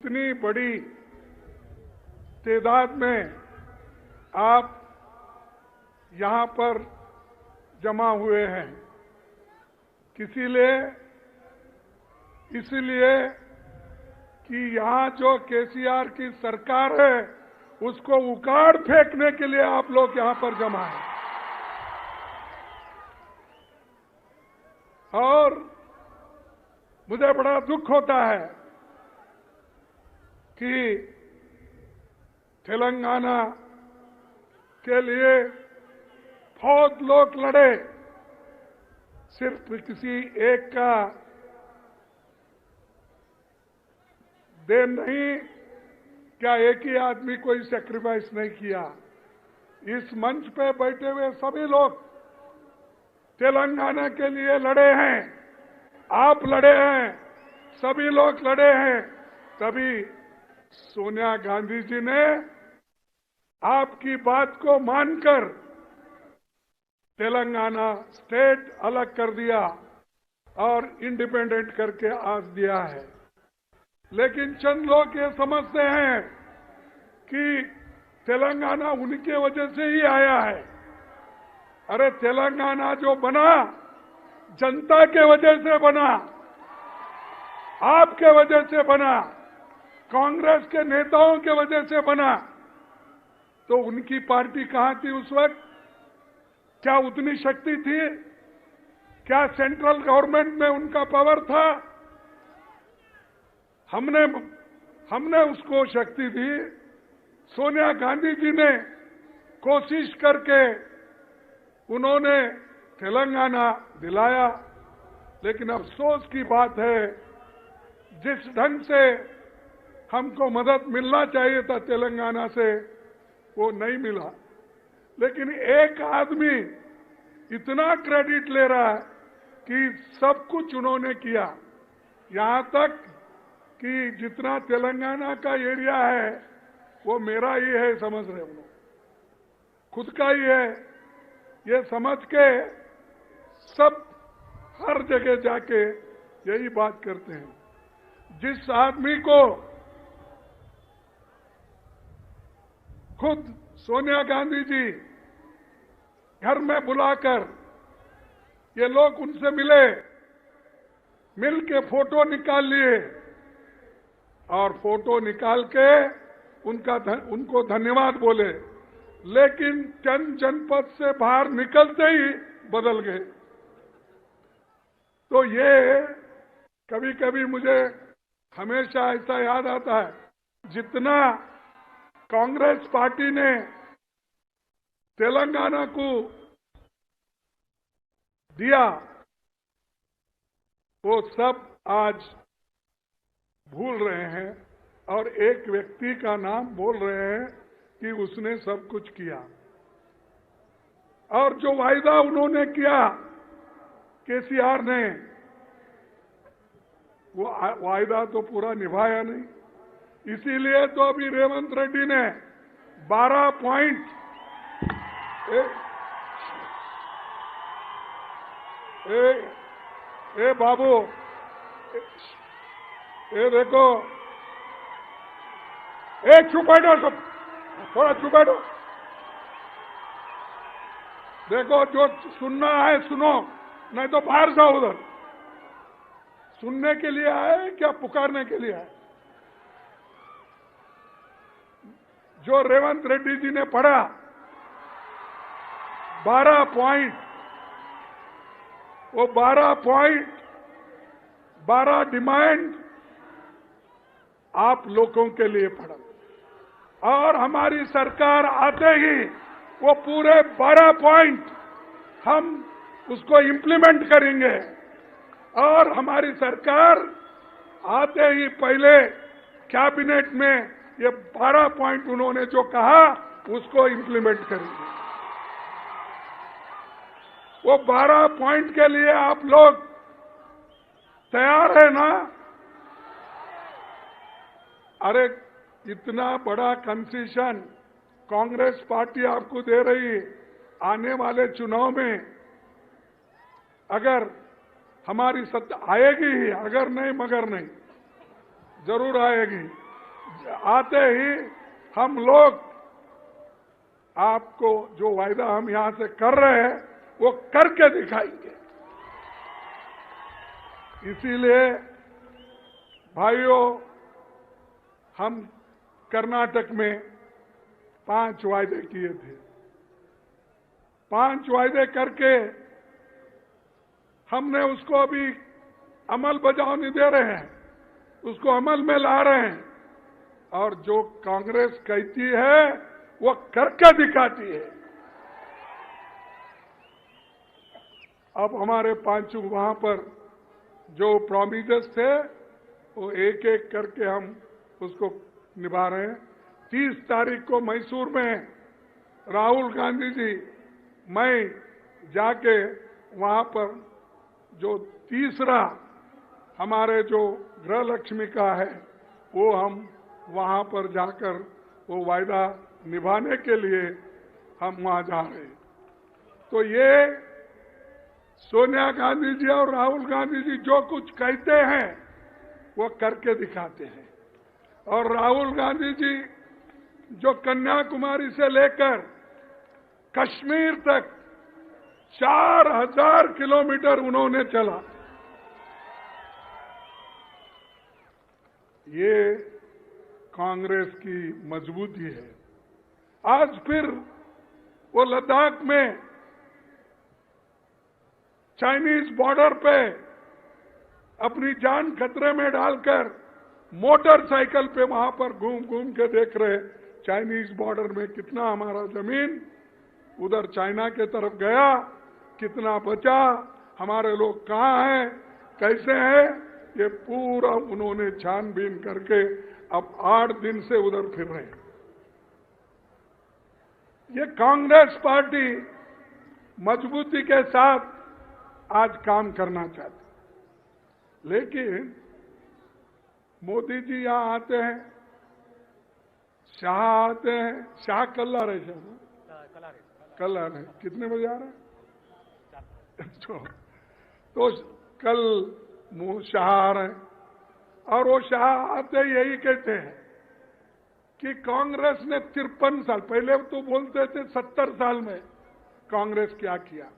इतनी बड़ी तादाद में आप यहां पर जमा हुए हैं, इसलिए कि यहां जो केसीआर की सरकार है उसको उखाड़ फेंकने के लिए आप लोग यहां पर जमा हैं। और मुझे बड़ा दुख होता है कि तेलंगाना के लिए बहुत लोग लड़े, सिर्फ किसी एक का देन नहीं, क्या एक ही आदमी कोई सैक्रिफाइस नहीं किया। इस मंच पे बैठे हुए सभी लोग तेलंगाना के लिए लड़े हैं, आप लड़े हैं, सभी लोग लड़े हैं। तभी सोनिया गांधी जी ने आपकी बात को मानकर तेलंगाना स्टेट अलग कर दिया और इंडिपेंडेंट करके आज दिया है। लेकिन चंद लोग ये समझते हैं कि तेलंगाना उनके वजह से ही आया है। अरे तेलंगाना जो बना जनता के वजह से बना, आपके वजह से बना, कांग्रेस के नेताओं के वजह से बना। तो उनकी पार्टी कहां थी उस वक्त? क्या उतनी शक्ति थी? क्या सेंट्रल गवर्नमेंट में उनका पावर था? हमने उसको शक्ति दी। सोनिया गांधी जी ने कोशिश करके उन्होंने तेलंगाना दिलाया। लेकिन अफसोस की बात है, जिस ढंग से हमको मदद मिलना चाहिए था तेलंगाना से, वो नहीं मिला। लेकिन एक आदमी इतना क्रेडिट ले रहा है कि सब कुछ उन्होंने किया, यहां तक कि जितना तेलंगाना का एरिया है वो मेरा ही है, समझ रहे हो, खुद का ही है, ये समझ के सब हर जगह जाके यही बात करते हैं। जिस आदमी को खुद सोनिया गांधी जी घर में बुलाकर ये लोग उनसे मिल के फोटो निकाल लिए और फोटो निकाल के उनको धन्यवाद बोले, लेकिन चंद जनपद से बाहर निकलते ही बदल गए। तो ये कभी कभी मुझे हमेशा ऐसा याद आता है, जितना कांग्रेस पार्टी ने तेलंगाना को दिया वो सब आज भूल रहे हैं और एक व्यक्ति का नाम बोल रहे हैं कि उसने सब कुछ किया। और जो वायदा उन्होंने किया केसीआर ने, वो वायदा तो पूरा निभाया नहीं। इसीलिए तो अभी रेवंत रेड्डी ने 12 पॉइंट बाबू, देखो, चुप बैठो, सब थोड़ा चुप बैठो। देखो, जो सुनना है सुनो, नहीं तो बाहर जाओ। उधर सुनने के लिए आए क्या पुकारने के लिए आए? जो रेवंत रेड्डी जी ने पढ़ा 12 पॉइंट, वो 12 पॉइंट, 12 डिमांड आप लोगों के लिए पढ़ा। और हमारी सरकार आते ही वो पूरे 12 पॉइंट हम उसको इम्प्लीमेंट करेंगे। और हमारी सरकार आते ही पहले कैबिनेट में ये 12 पॉइंट उन्होंने जो कहा उसको इम्प्लीमेंट करेंगे। वो 12 पॉइंट के लिए आप लोग तैयार है ना? अरे इतना बड़ा कंसेशन कांग्रेस पार्टी आपको दे रही है। आने वाले चुनाव में अगर हमारी सत्ता आएगी ही, अगर नहीं मगर नहीं, जरूर आएगी। आते ही हम लोग आपको जो वायदा हम यहां से कर रहे हैं वो करके दिखाएंगे। इसीलिए भाइयों, हम कर्नाटक में 5 वायदे किए थे। 5 वायदे करके हमने उसको अभी अमल बजावनी दे रहे हैं, उसको अमल में ला रहे हैं। और जो कांग्रेस कहती है वो करके दिखाती है। अब हमारे 5 वहां पर जो प्रोमिसेस थे वो एक एक करके हम उसको निभा रहे हैं। 30 तारीख को मैसूर में राहुल गांधी जी, मैं जाके वहां पर जो तीसरा हमारे जो गृह लक्ष्मी का है वो हम वहां पर जाकर वो वायदा निभाने के लिए हम वहां जा रहे हैं। तो ये सोनिया गांधी जी और राहुल गांधी जी जो कुछ कहते हैं वो करके दिखाते हैं। और राहुल गांधी जी जो कन्याकुमारी से लेकर कश्मीर तक 4000 किलोमीटर उन्होंने चला। ये कांग्रेस की मजबूती है। आज फिर वो लद्दाख में चाइनीज बॉर्डर पे अपनी जान खतरे में डालकर मोटरसाइकिल पे वहां पर घूम घूम के देख रहे चाइनीज बॉर्डर में कितना हमारा जमीन उधर चाइना के तरफ गया, कितना बचा, हमारे लोग कहाँ हैं, कैसे हैं, ये पूरा उन्होंने छानबीन करके अब 8 दिन से उधर फिर रहे हैं। ये कांग्रेस पार्टी मजबूती के साथ आज काम करना चाहती, लेकिन मोदी जी यहां आते हैं, शाह आते हैं, शाह कल आ रहे कल आ रहे कितने बजे आ रहे हैं? तो कल शाह आ रहे हैं और वो शाह आते यही कहते हैं कि कांग्रेस ने 53 साल, पहले तो बोलते थे 70 साल में कांग्रेस क्या किया,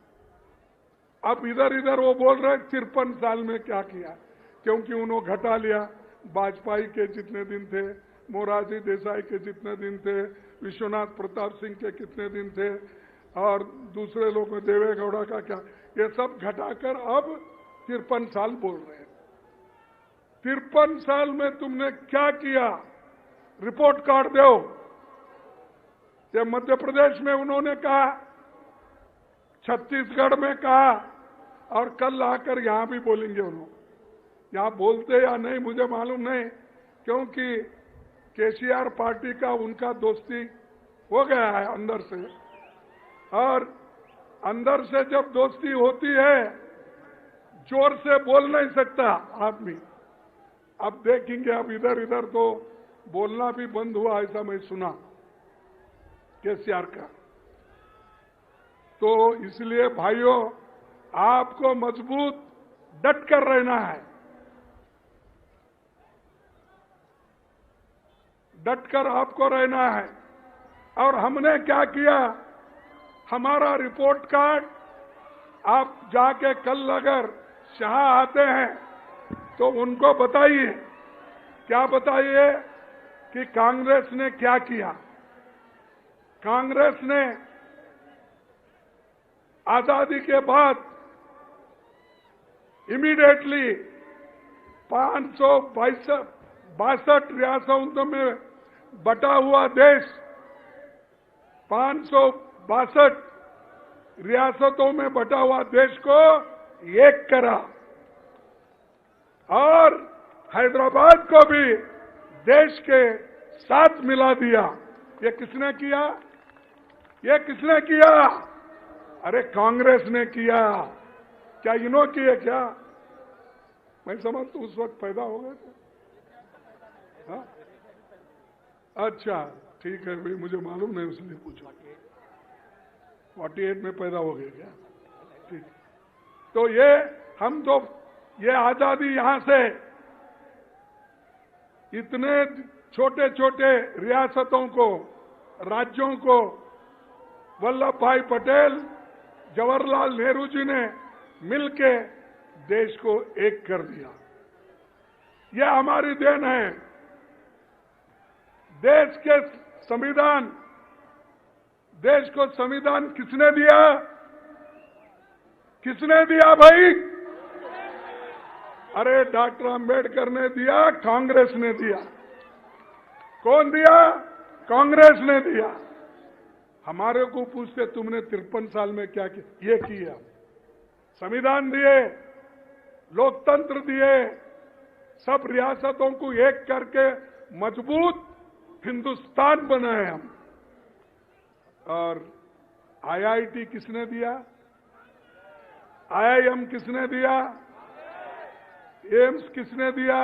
अब इधर इधर वो बोल रहे 53 साल में क्या किया, क्योंकि उन्होंने घटा लिया। वाजपेयी के जितने दिन थे, मोरारजी देसाई के जितने दिन थे, विश्वनाथ प्रताप सिंह के कितने दिन थे और दूसरे लोगों देवेगौड़ा का क्या, ये सब घटाकर अब 53 साल बोल रहे हैं। 53 साल में तुमने क्या किया, रिपोर्ट कार्ड दो। ये मध्य प्रदेश में उन्होंने कहा, छत्तीसगढ़ में कहा और कल आकर यहां भी बोलेंगे उन्होंने। यहां बोलते या नहीं मुझे मालूम नहीं, क्योंकि केसीआर पार्टी का उनका दोस्ती हो गया है अंदर से, और अंदर से जब दोस्ती होती है जोर से बोल नहीं सकता आदमी। अब देखेंगे, अब इधर इधर तो बोलना भी बंद हुआ, ऐसा मैं सुना केसीआर का। तो इसलिए भाइयों, आपको मजबूत डट कर रहना है, डट कर आपको रहना है। और हमने क्या किया, हमारा रिपोर्ट कार्ड आप जाके कल अगर शाह आते हैं तो उनको बताइए, क्या बताइए कि कांग्रेस ने क्या किया। कांग्रेस ने आजादी के बाद इमीडिएटली 562 रियासतों में बटा हुआ देश, 562 रियासतों में बटा हुआ देश को एक करा और हैदराबाद को भी देश के साथ मिला दिया। ये किसने किया? ये किसने किया? अरे कांग्रेस ने किया। क्या इन्हों किए क्या? मैं समझता उस वक्त पैदा हो गए थे। हाँ? अच्छा ठीक है भाई, मुझे मालूम नहीं उसने पूछा। 48 में पैदा हो गए क्या? ठीक। तो ये हम तो ये आजादी यहां से इतने छोटे छोटे रियासतों को, राज्यों को वल्लभ भाई पटेल, जवाहरलाल नेहरू जी ने मिलके देश को एक कर दिया। यह हमारी देन है। देश के संविधान, देश को संविधान किसने दिया? किसने दिया भाई? अरे डॉक्टर अंबेडकर ने दिया, कांग्रेस ने दिया। कौन दिया? कांग्रेस ने दिया। हमारे को पूछते तुमने 53 साल में क्या किया? ये किया। संविधान दिए, लोकतंत्र दिए, सब रियासतों को एक करके मजबूत हिंदुस्तान बनाए हम। और आईआईटी किसने दिया? आईआईएम किसने दिया? एम्स किसने दिया?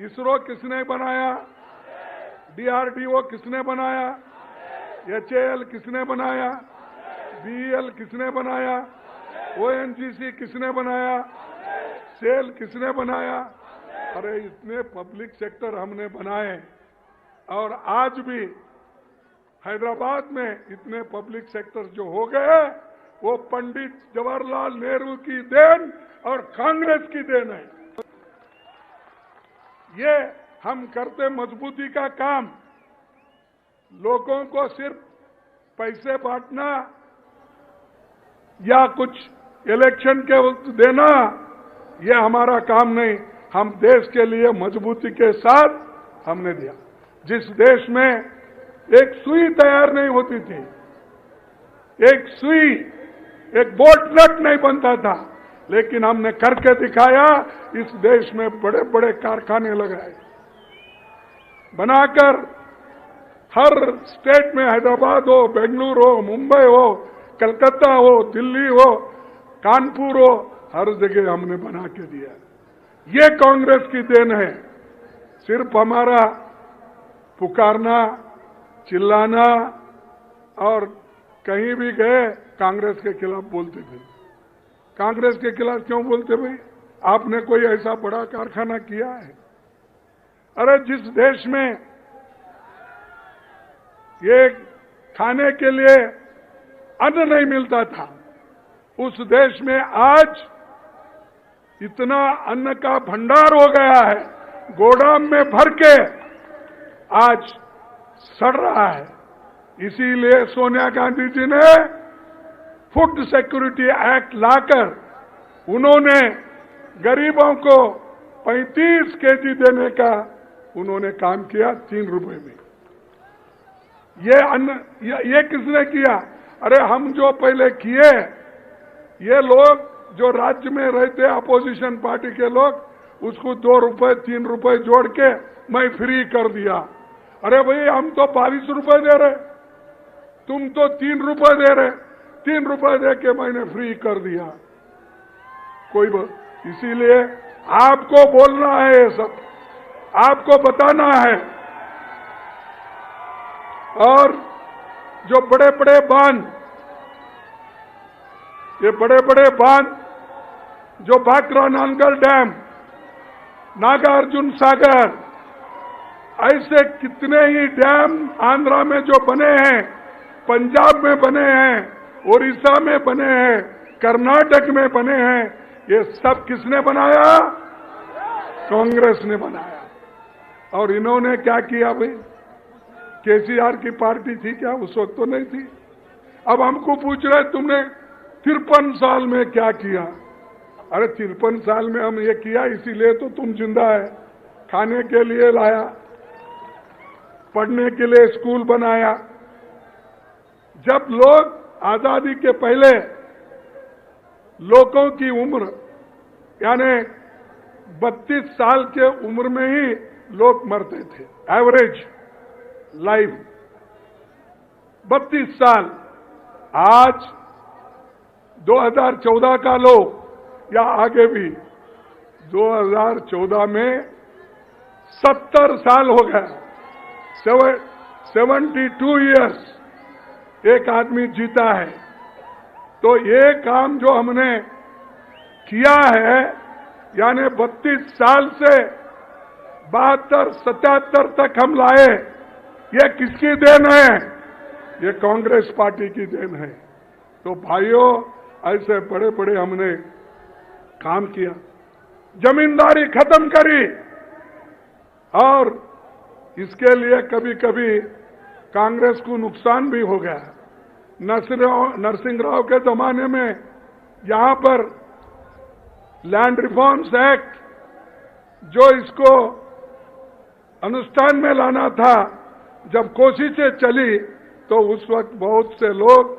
इसरो किसने बनाया? डीआरडीओ किसने बनाया? एचएएल किसने बनाया? बीईएल किसने बनाया? ओएनजीसी किसने बनाया? सेल किसने बनाया? अरे इतने पब्लिक सेक्टर हमने बनाए। और आज भी हैदराबाद में इतने पब्लिक सेक्टर जो हो गए वो पंडित जवाहरलाल नेहरू की देन और कांग्रेस की देन है। ये हम करते मजबूती का काम। लोगों को सिर्फ पैसे बांटना या कुछ इलेक्शन के वक्त देना, ये हमारा काम नहीं। हम देश के लिए मजबूती के साथ हमने दिया। जिस देश में एक सुई तैयार नहीं होती थी, एक सुई, एक बोल्ट नट नहीं बनता था, लेकिन हमने करके दिखाया। इस देश में बड़े बड़े कारखाने लगाए, बनाकर हर स्टेट में, हैदराबाद हो, बेंगलुरु हो, मुंबई हो, कलकत्ता हो, दिल्ली हो, कानपुर हो, हर जगह हमने बना के दिया। ये कांग्रेस की देन है। सिर्फ हमारा पुकारना, चिल्लाना और कहीं भी गए कांग्रेस के खिलाफ बोलते थे। कांग्रेस के खिलाफ क्यों बोलते भाई? आपने कोई ऐसा बड़ा कारखाना किया है? अरे जिस देश में ये खाने के लिए अन्न नहीं मिलता था, उस देश में आज इतना अन्न का भंडार हो गया है, गोदाम में भर के आज सड़ रहा है। इसीलिए सोनिया गांधी जी ने फूड सिक्योरिटी एक्ट लाकर उन्होंने गरीबों को 35 केजी देने का उन्होंने काम किया 3 रुपए में। ये अन्न ये किसने किया? अरे हम जो पहले किए, ये लोग जो राज्य में रहते अपोजिशन पार्टी के लोग, उसको 2 रुपए 3 रुपए जोड़ के मैं फ्री कर दिया। अरे भाई हम तो 22 रुपए दे रहे, तुम तो 3 रुपए दे रहे, 3 रुपए दे के मैंने फ्री कर दिया। इसीलिए आपको बोलना है, ये सब आपको बताना है। और जो बड़े बड़े बांध, ये बड़े बड़े बांध जो भाखरा नानगल डैम, नागार्जुन सागर, ऐसे कितने ही डैम आंध्रा में जो बने हैं, पंजाब में बने हैं, ओडिशा में बने हैं, कर्नाटक में बने हैं, ये सब किसने बनाया? कांग्रेस ने बनाया। और इन्होंने क्या किया भाई? केसीआर की पार्टी थी क्या? उस वक्त तो नहीं थी। अब हमको पूछ रहे तुमने 53 साल में क्या किया? अरे 53 साल में हम ये किया इसीलिए तो तुम जिंदा है। खाने के लिए लाया, पढ़ने के लिए स्कूल बनाया। जब लोग आजादी के पहले लोगों की उम्र यानी 32 साल के उम्र में ही लोग मरते थे, एवरेज लाइफ 32 साल। आज 2014 का लो या आगे भी, 2014 में 70 साल हो गया, 72 इयर्स एक आदमी जीता है। तो ये काम जो हमने किया है, यानी 32 साल से 72, 77 तक हम लाए, ये किसकी देन है? ये कांग्रेस पार्टी की देन है। तो भाइयों, ऐसे बड़े बड़े हमने काम किया, जमींदारी खत्म करी, और इसके लिए कभी कभी कांग्रेस को नुकसान भी हो गया। नरसिंह राव के जमाने में यहां पर लैंड रिफॉर्म्स एक्ट, जो इसको अनुष्ठान में लाना था, जब कोशिशें चली तो उस वक्त बहुत से लोग,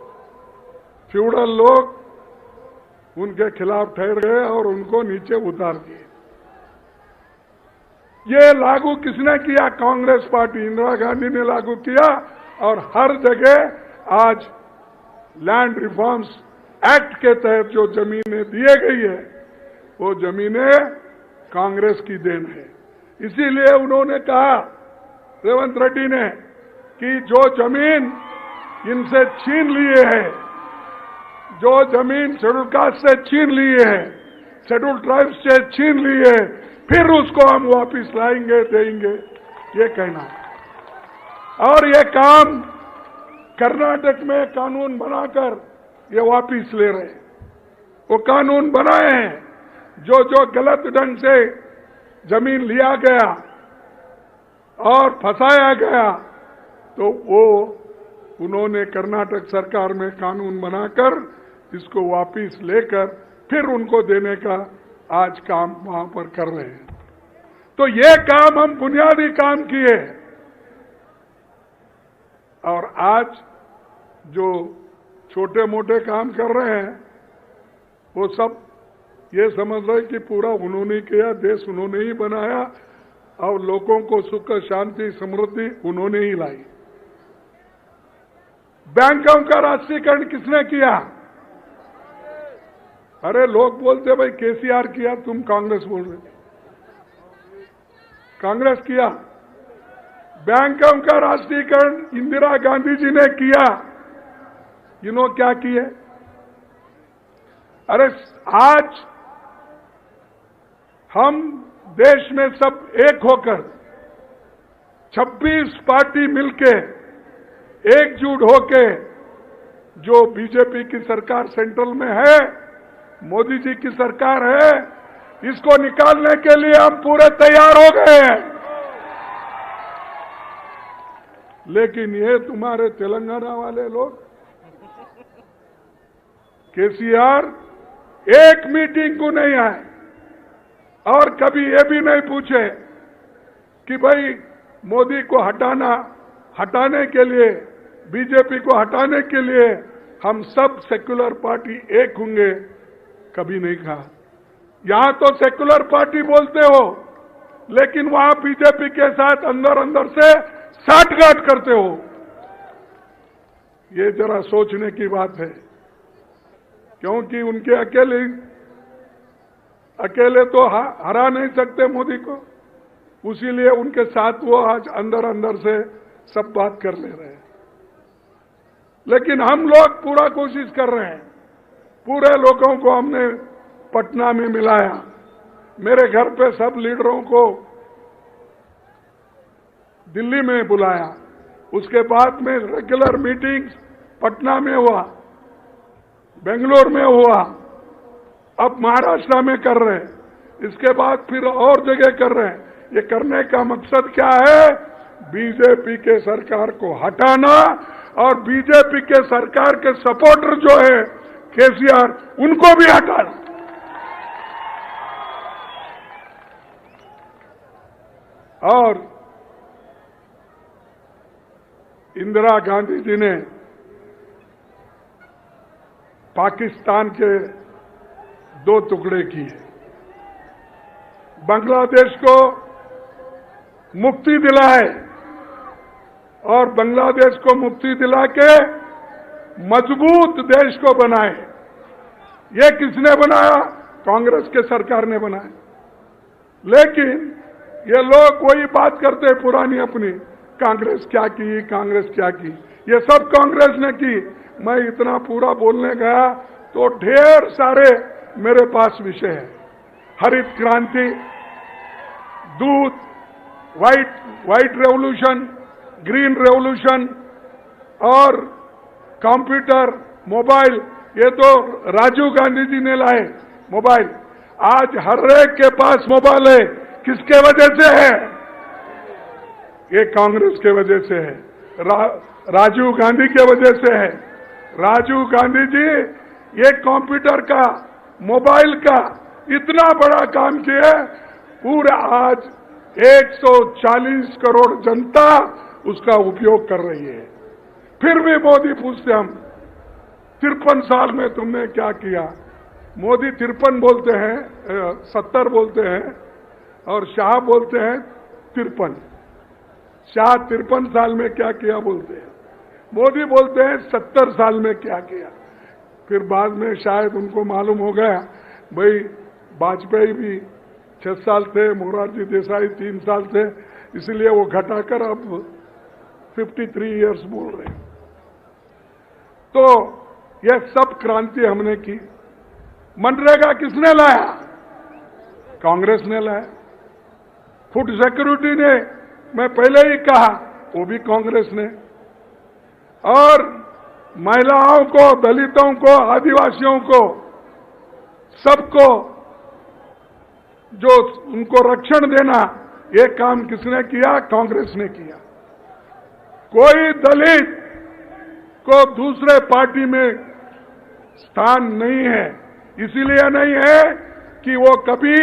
फ्यूडल लोग, उनके खिलाफ ठहर गए और उनको नीचे उतार दिए। ये लागू किसने किया? कांग्रेस पार्टी, इंदिरा गांधी ने लागू किया, और हर जगह आज लैंड रिफॉर्म्स एक्ट के तहत जो जमीनें दिए गई है, वो जमीनें कांग्रेस की देन है। इसीलिए उन्होंने कहा, रेवंत रेड्डी ने, कि जो जमीन इनसे छीन लिए है, जो जमीन शेड्यूल कास्ट से छीन लिए है, शेड्यूल ट्राइब्स से छीन लिए है, फिर उसको हम वापिस लाएंगे, देंगे, ये कहना। और ये काम कर्नाटक में कानून बनाकर ये वापिस ले रहे हैं। वो कानून बनाए हैं, जो जो गलत ढंग से जमीन लिया गया और फंसाया गया, तो वो उन्होंने कर्नाटक सरकार में कानून बनाकर इसको वापिस लेकर फिर उनको देने का आज काम वहां पर कर रहे हैं। तो ये काम हम बुनियादी काम किए, और आज जो छोटे मोटे काम कर रहे हैं, वो सब ये समझ रहे कि पूरा उन्होंने किया, देश उन्होंने ही बनाया, और लोगों को सुख, शांति, समृद्धि उन्होंने ही लाई। बैंकों का राष्ट्रीयकरण किसने किया? अरे लोग बोलते भाई केसीआर किया, तुम कांग्रेस बोल रहे। कांग्रेस किया। बैंकों का राष्ट्रीयकरण इंदिरा गांधी जी ने किया। इन्होंने क्या किए? अरे आज हम देश में सब एक होकर 26 पार्टी मिलके एकजुट होके, जो बीजेपी की सरकार सेंट्रल में है, मोदी जी की सरकार है, इसको निकालने के लिए हम पूरे तैयार हो गए हैं। लेकिन ये तुम्हारे तेलंगाना वाले लोग, केसीआर एक मीटिंग को नहीं आए, और कभी ये भी नहीं पूछे कि भाई मोदी को हटाने के लिए, बीजेपी को हटाने के लिए हम सब सेक्युलर पार्टी एक होंगे, कभी नहीं कहा। यहां तो सेक्युलर पार्टी बोलते हो, लेकिन वहां बीजेपी के साथ अंदर अंदर से साठगांठ करते हो। ये जरा सोचने की बात है, क्योंकि उनके अकेले तो हरा नहीं सकते मोदी को, उसीलिए उनके साथ वो आज अंदर अंदर से सब बात कर ले रहे हैं। लेकिन हम लोग पूरा कोशिश कर रहे हैं। पूरे लोगों को हमने पटना में मिलाया, मेरे घर पे सब लीडरों को दिल्ली में बुलाया, उसके बाद में रेगुलर मीटिंग्स पटना में हुआ, बेंगलोर में हुआ, अब महाराष्ट्र में कर रहे हैं, इसके बाद फिर और जगह कर रहे हैं। ये करने का मकसद क्या है? बीजेपी के सरकार को हटाना, और बीजेपी के सरकार के सपोर्टर जो है केसीआर, उनको भी हटाना। और इंदिरा गांधी जी ने पाकिस्तान के 2 टुकड़े किए, बांग्लादेश को मुक्ति दिलाए, और बांग्लादेश को मुक्ति दिला के मजबूत देश को बनाए। ये किसने बनाया? कांग्रेस के सरकार ने बनाया। लेकिन ये लोग वही बात करते पुरानी अपनी, कांग्रेस क्या की, कांग्रेस क्या की। ये सब कांग्रेस ने की। मैं इतना पूरा बोलने गया तो ढेर सारे मेरे पास विषय है। हरित क्रांति, दूध, व्हाइट रेवोल्यूशन, ग्रीन रेवोल्यूशन और कंप्यूटर, मोबाइल, ये तो राजीव गांधी जी ने लाए मोबाइल। आज हर एक के पास मोबाइल है, किसके वजह से है? ये कांग्रेस के वजह से है, राजीव गांधी के वजह से है। राजीव गांधी जी ये कंप्यूटर का, मोबाइल का इतना बड़ा काम किया, पूरा आज 140 करोड़ जनता उसका उपयोग कर रही है। फिर भी मोदी पूछते हम 53 साल में तुमने क्या किया? मोदी 53 बोलते हैं, 70 बोलते हैं और शाह बोलते हैं 53। शाह 53 साल में क्या किया बोलते हैं, मोदी बोलते हैं 70 साल में क्या किया। फिर बाद में शायद उनको मालूम हो गया भाई वाजपेयी भी 6 साल थे, मोरारजी देसाई 3 साल थे, इसलिए वो घटाकर अब 53 इयर्स बोल रहे हैं। तो यह सब क्रांति हमने की। मनरेगा किसने लाया? कांग्रेस ने लाया। फूड सिक्योरिटी ने, मैं पहले ही कहा, वो भी कांग्रेस ने। और महिलाओं को, दलितों को, आदिवासियों को, सबको जो उनको रक्षण देना, ये काम किसने किया? कांग्रेस ने किया। कोई दलित को दूसरे पार्टी में स्थान नहीं है, इसीलिए नहीं है कि वो कभी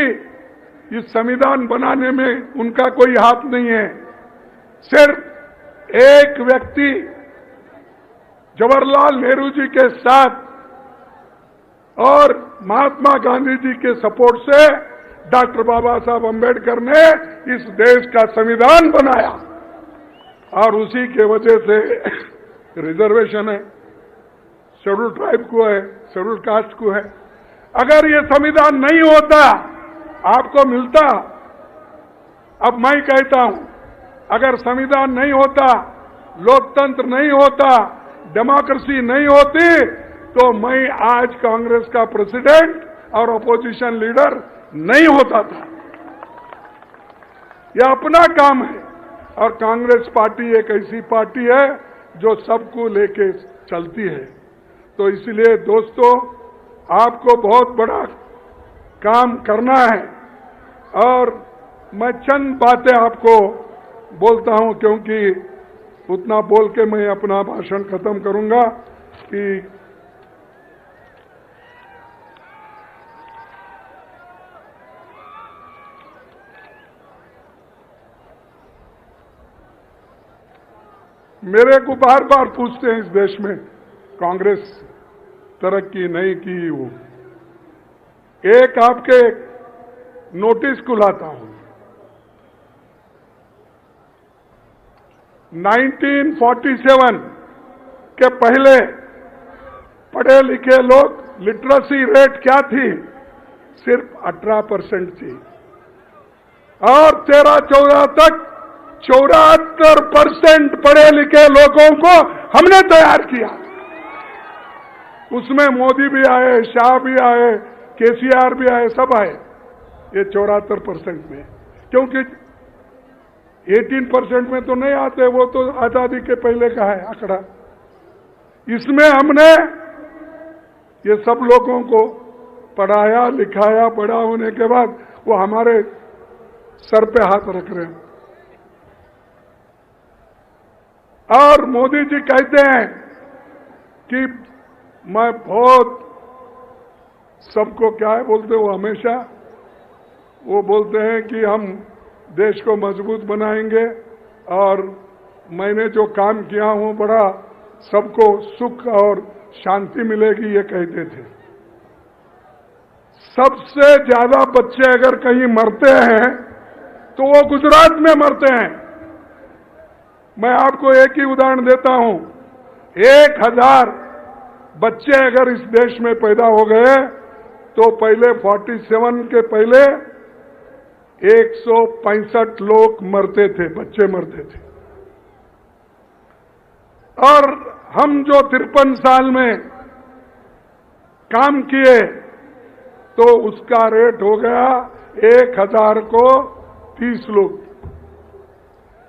इस संविधान बनाने में उनका कोई हाथ नहीं है। सिर्फ एक व्यक्ति जवाहरलाल नेहरू जी के साथ और महात्मा गांधी जी के सपोर्ट से डॉक्टर बाबा साहब अम्बेडकर ने इस देश का संविधान बनाया और उसी के वजह से रिजर्वेशन है, शेड्यूल ट्राइब को है, शेड्यूल कास्ट को है। अगर ये संविधान नहीं होता, आपको मिलता। अब मैं कहता हूं, अगर संविधान नहीं होता, लोकतंत्र नहीं होता, डेमोक्रेसी नहीं होती, तो मैं आज कांग्रेस का प्रेसिडेंट और अपोजिशन लीडर नहीं होता था। यह अपना काम है और कांग्रेस पार्टी एक ऐसी पार्टी है जो सबको लेके चलती है। तो इसलिए दोस्तों, आपको बहुत बड़ा काम करना है और मैं चंद बातें आपको बोलता हूं, क्योंकि उतना बोल के मैं अपना भाषण खत्म करूंगा कि मेरे को बार बार पूछते हैं इस देश में कांग्रेस तरक्की नहीं की। वो एक आपके नोटिस को लाता हूं, 1947 के पहले पढ़े लिखे लोग, लिटरेसी रेट क्या थी? सिर्फ 18% थी और 13-14 तक 74% पढ़े लिखे लोगों को हमने तैयार किया। उसमें मोदी भी आए, शाह भी आए, केसीआर भी आए, सब आए ये 74% में, क्योंकि 18% में तो नहीं आते, वो तो आजादी के पहले का है आंकड़ा। इसमें हमने ये सब लोगों को पढ़ाया लिखाया, बड़ा होने के बाद वो हमारे सर पे हाथ रख रहे हैं। और मोदी जी कहते हैं कि मैं बहुत सबको क्या है बोलते, वो हमेशा वो बोलते हैं कि हम देश को मजबूत बनाएंगे और मैंने जो काम किया हूं बड़ा सबको सुख और शांति मिलेगी, ये कहते थे। सबसे ज्यादा बच्चे अगर कहीं मरते हैं तो वो गुजरात में मरते हैं। मैं आपको एक ही उदाहरण देता हूं, 1000 बच्चे अगर इस देश में पैदा हो गए तो पहले 47 के पहले 165 लोग मरते थे, बच्चे मरते थे। और हम जो 53 साल में काम किए तो उसका रेट हो गया 1000 को 30 लोग।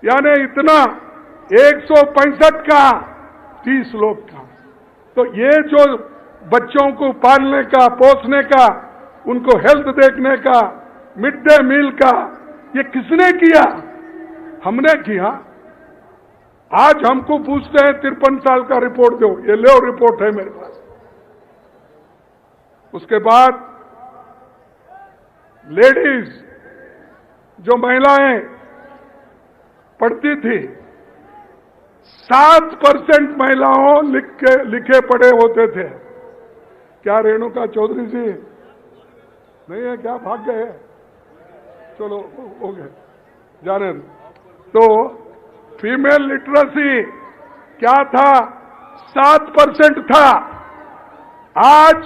यानी इतना 165 का 30 लोग का। तो ये जो बच्चों को पालने का, पोसने का, उनको हेल्थ देखने का, मिड डे मील का, ये किसने किया? हमने किया। आज हमको पूछते हैं 53 साल का रिपोर्ट दो, ये लो रिपोर्ट है मेरे पास। उसके बाद लेडीज, जो महिलाएं पढ़ती थी, 7% महिलाओं लिखे पढ़े होते थे। क्या रेणुका चौधरी जी नहीं है क्या? भाग गए? चलो हो गए, जाने दो। तो फीमेल लिटरेसी क्या था? 7% था। आज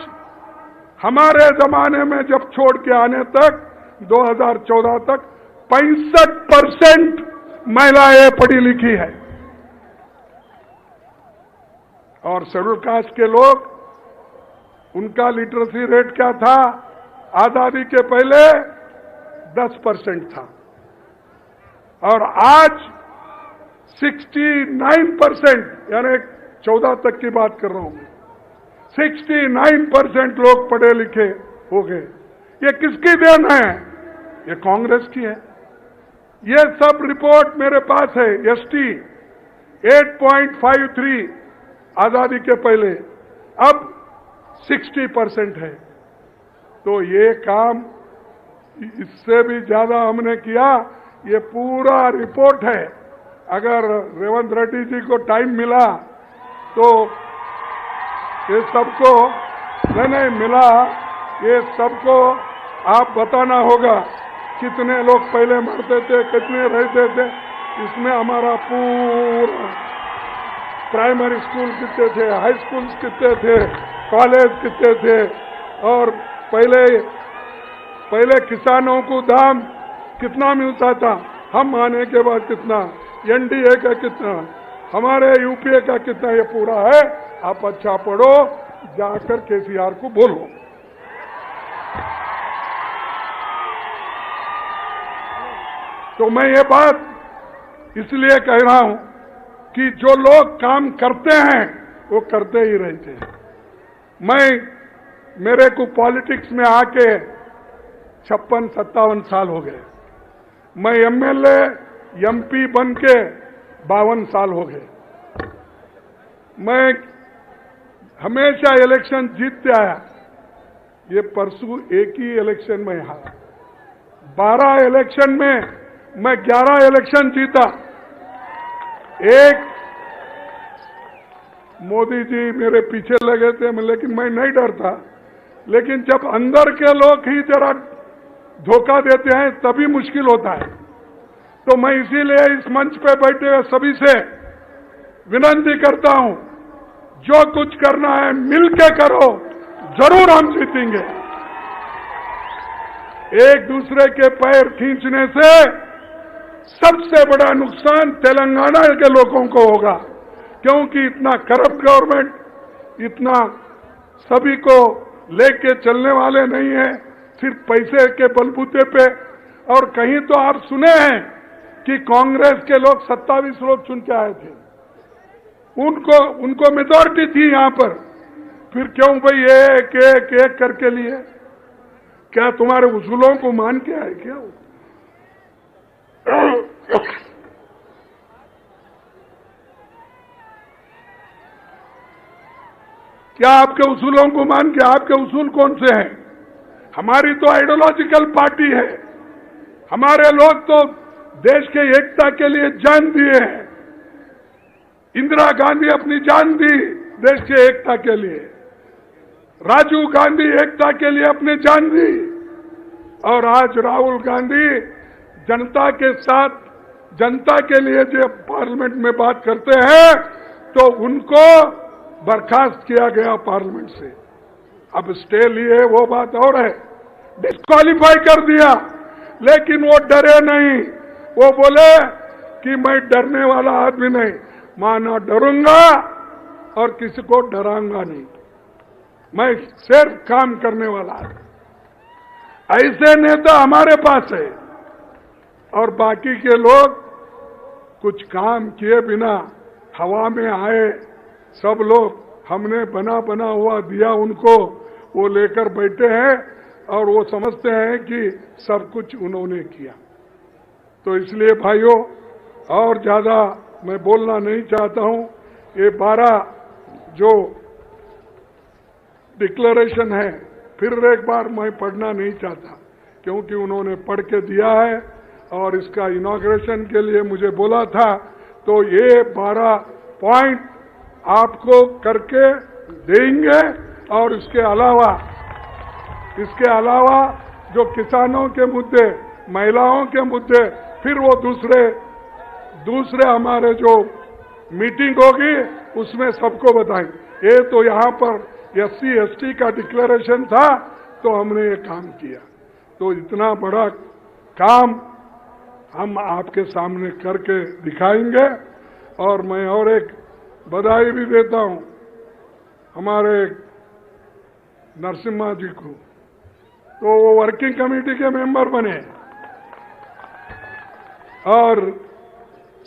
हमारे जमाने में जब छोड़ के आने तक 2014 तक 65% महिलाएं पढ़ी लिखी है। और शेड्यूल कास्ट के लोग, उनका लिटरेसी रेट क्या था? आजादी के पहले 10% था और आज 69%, यानी 14 तक की बात कर रहा हूं, 69% लोग पढ़े लिखे हो गए। ये किसकी देन है? ये कांग्रेस की है। ये सब रिपोर्ट मेरे पास है। एसटी 8.53 आजादी के पहले, अब 60% है। तो ये काम इससे भी ज्यादा हमने किया। ये पूरा रिपोर्ट है। अगर रेवंत रेड्डी जी को टाइम मिला तो ये सबको नहीं मिला, ये सबको आप बताना होगा कितने लोग पहले मरते थे, कितने रहते थे। इसमें हमारा पूरा प्राइमरी स्कूल कितने थे, हाई स्कूल कितने थे, कॉलेज कितने थे, और पहले किसानों को दाम कितना मिलता था, हम आने के बाद कितना, एनडीए का कितना, हमारे यूपीए का कितना, ये पूरा है। आप अच्छा पढ़ो, जाकर केसीआर को बोलो। तो मैं ये बात इसलिए कह रहा हूं कि जो लोग काम करते हैं वो करते ही रहते हैं। मेरे को पॉलिटिक्स में आके 56-57 साल हो गए। मैं एमएलए एमपी बन के 52 साल हो गए। मैं हमेशा इलेक्शन जीतते आया। ये परसों एक ही इलेक्शन में हारा। 12 इलेक्शन में मैं 11 इलेक्शन जीता। एक मोदी जी मेरे पीछे लगे थे, लेकिन मैं नहीं डरता। लेकिन जब अंदर के लोग ही जरा धोखा देते हैं तभी मुश्किल होता है। तो मैं इसीलिए इस मंच पे बैठे हुए सभी से विनती करता हूं, जो कुछ करना है मिलके करो, जरूर हम जीतेंगे। एक दूसरे के पैर खींचने से सबसे बड़ा नुकसान तेलंगाना के लोगों को होगा, क्योंकि इतना करप्ट गवर्नमेंट, इतना सभी को लेके चलने वाले नहीं है, सिर्फ पैसे के बलबूते पे। और कहीं तो आप सुने हैं कि कांग्रेस के लोग 27 लोग चुन के आए थे, उनको मेजॉरिटी थी यहां पर। फिर क्यों भाई एक एक एक करके लिए? क्या तुम्हारे उसूलों को मान के आए क्या? क्या आपके उसूलों को मान के? आपके उसूल कौन से हैं? हमारी तो आइडियोलॉजिकल पार्टी है। हमारे लोग तो देश के एकता के लिए जान दिए हैं। इंदिरा गांधी अपनी जान दी देश के एकता के लिए, राजीव गांधी एकता के लिए अपनी जान दी, और आज राहुल गांधी जनता के साथ, जनता के लिए जब पार्लियामेंट में बात करते हैं तो उनको बर्खास्त किया गया पार्लियामेंट से। अब स्टे लिए वो बात और है, डिस्क्वालीफाई कर दिया, लेकिन वो डरे नहीं। वो बोले कि मैं डरने वाला आदमी नहीं, माना डरूंगा और किसी को डराऊंगा नहीं, मैं सिर्फ काम करने वाला आदमी। ऐसे नेता हमारे पास है। और बाकी के लोग कुछ काम किए बिना हवा में आए सब लोग, हमने बना बना हुआ दिया उनको, वो लेकर बैठे हैं और वो समझते हैं कि सब कुछ उन्होंने किया। तो इसलिए भाइयों, और ज्यादा मैं बोलना नहीं चाहता हूं। ये 12 जो डिक्लेरेशन है फिर एक बार मैं पढ़ना नहीं चाहता, क्योंकि उन्होंने पढ़ के दिया है और इसका इनॉग्रेशन के लिए मुझे बोला था। तो ये 12 पॉइंट आपको करके देंगे और इसके अलावा जो किसानों के मुद्दे, महिलाओं के मुद्दे, फिर वो दूसरे हमारे जो मीटिंग होगी उसमें सबको बताएंगे। ये तो यहाँ पर SC ST का डिक्लेरेशन था तो हमने ये काम किया। तो इतना बड़ा काम हम आपके सामने करके दिखाएंगे। और मैं और एक बधाई भी देता हूं हमारे नरसिम्हा जी को, तो वो वर्किंग कमेटी के मेंबर बने और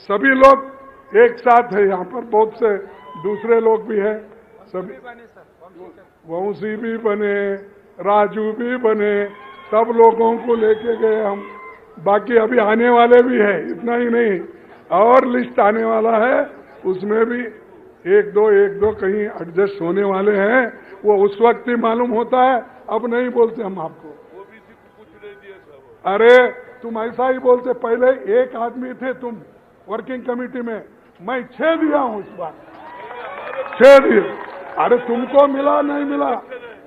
सभी लोग एक साथ है। यहाँ पर बहुत से दूसरे लोग भी हैं, सभी वंशी भी बने, राजू भी बने, सब लोगों को लेके गए हम। बाकी अभी आने वाले भी है, इतना ही नहीं, और लिस्ट आने वाला है, उसमें भी एक दो कहीं एडजस्ट होने वाले हैं। वो उस वक्त ही मालूम होता है, अब नहीं बोलते हम आपको। अरे तुम ऐसा ही बोलते, पहले एक आदमी थे तुम वर्किंग कमेटी में, मैं 6 दिया हूं इस बार, 6 दिए। अरे तुमको मिला नहीं मिला,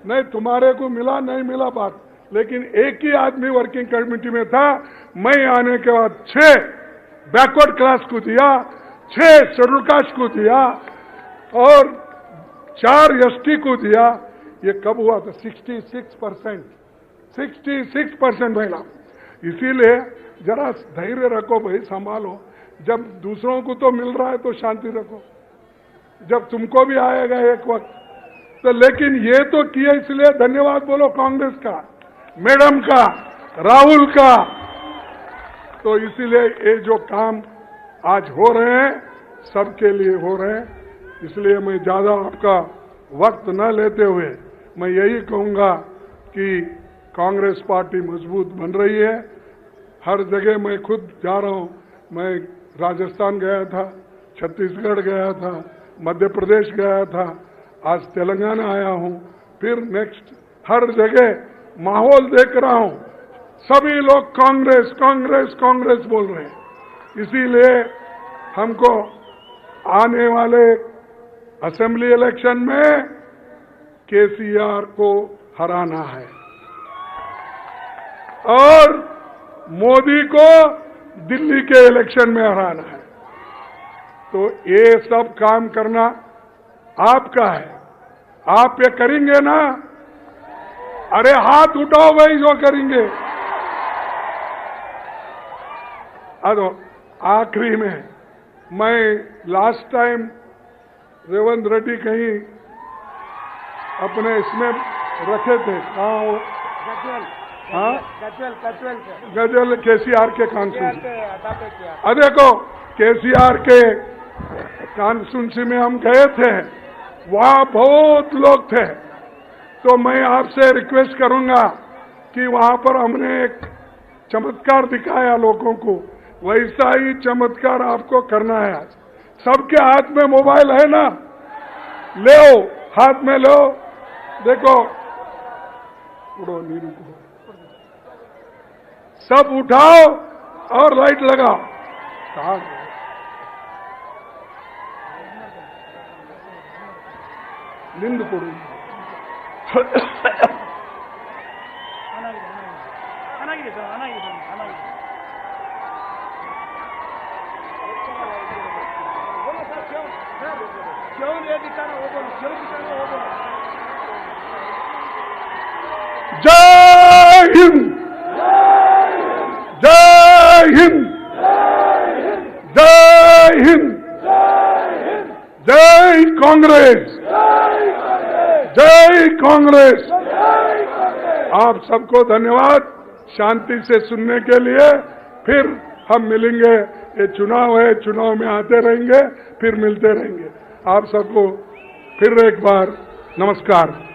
नहीं तुम्हारे को मिला नहीं मिला बात, लेकिन एक ही आदमी वर्किंग कमेटी में था। मैं आने के बाद 6 बैकवर्ड क्लास को दिया, 6 शेड्यूल कास्ट को दिया और 4 ST को दिया। ये कब हुआ था? 66% महिला। इसीलिए जरा धैर्य रखो भाई, संभालो। जब दूसरों को तो मिल रहा है तो शांति रखो, जब तुमको भी आएगा एक वक्त तो। लेकिन ये तो किया, इसलिए धन्यवाद बोलो कांग्रेस का, मैडम का, राहुल का। तो इसीलिए ये जो काम आज हो रहे हैं सबके लिए हो रहे हैं। इसलिए मैं ज्यादा आपका वक्त न लेते हुए मैं यही कहूंगा कि कांग्रेस पार्टी मजबूत बन रही है। हर जगह मैं खुद जा रहा हूं, मैं राजस्थान गया था, छत्तीसगढ़ गया था, मध्य प्रदेश गया था, आज तेलंगाना आया हूं, फिर नेक्स्ट हर जगह माहौल देख रहा हूं, सभी लोग कांग्रेस कांग्रेस कांग्रेस बोल रहे हैं। इसीलिए हमको आने वाले असेंबली इलेक्शन में KCR को हराना है और मोदी को दिल्ली के इलेक्शन में हराना है। तो ये सब काम करना आपका है, आप ये करेंगे ना? अरे हाथ उठाओ भाई जो करेंगे। अरे आखिरी में मैं लास्ट टाइम रेवंत रेड्डी कहीं अपने इसमें रखे थे, कहाँ वो? हाँ, गजल KCR के कॉन्स्टिट्यूंसी। देखो KCR के कॉन्स्टिट्यूंसी में हम गए थे, वहां बहुत लोग थे। तो मैं आपसे रिक्वेस्ट करूंगा कि वहां पर हमने एक चमत्कार दिखाया लोगों को, वैसा ही चमत्कार आपको करना है। आज सबके हाथ में मोबाइल है ना, ले हाथ में लो, देखो उड़ो नीरू को, सब उठाओ और लाइट लगाओ। निंद पड़ू जय हिंद, जय हिंद, जय हिंद, जय कांग्रेस, जय कांग्रेस। आप सबको धन्यवाद शांति से सुनने के लिए। फिर हम मिलेंगे। ये चुनाव है, चुनाव में आते रहेंगे, फिर मिलते रहेंगे। आप सबको फिर एक बार नमस्कार।